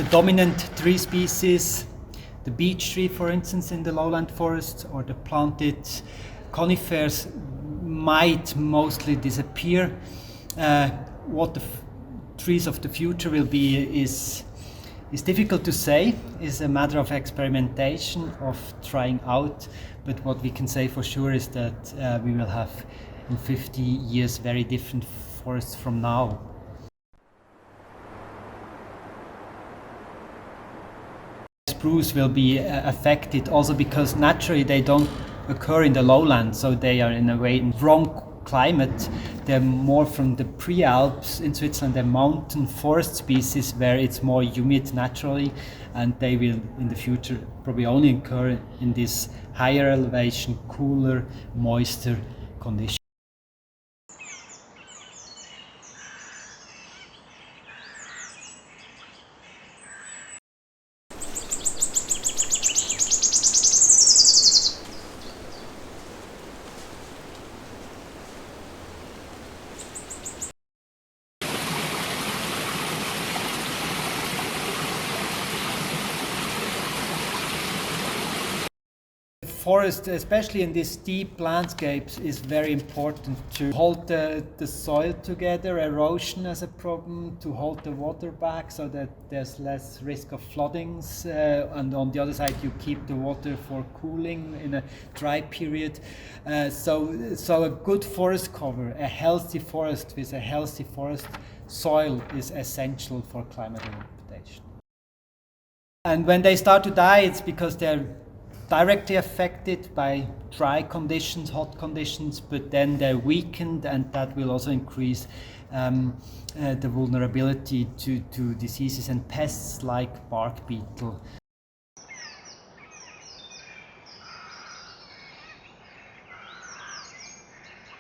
the dominant tree species, the beech tree, for instance, in the lowland forests, or the planted conifers might mostly disappear. What the trees of the future will be is difficult to say. It's a matter of experimentation, of trying out. But what we can say for sure is that we will have in 50 years very different forests from now. Spruce will be affected also because naturally they don't occur in the lowlands, so they are in a way in wrong climate. They're more from the pre-Alps in Switzerland, they're mountain forest species where it's more humid naturally, and they will in the future probably only occur in this higher elevation, cooler, moister conditions. Forest, especially in these steep landscapes, is very important to hold the soil together, erosion as a problem, to hold the water back so that there's less risk of floodings, and on the other side you keep the water for cooling in a dry period. So a good forest cover, a healthy forest with a healthy forest soil is essential for climate adaptation. And when they start to die, it's because they're directly affected by dry conditions, hot conditions, but then they're weakened, and that will also increase the vulnerability to diseases and pests like bark beetle.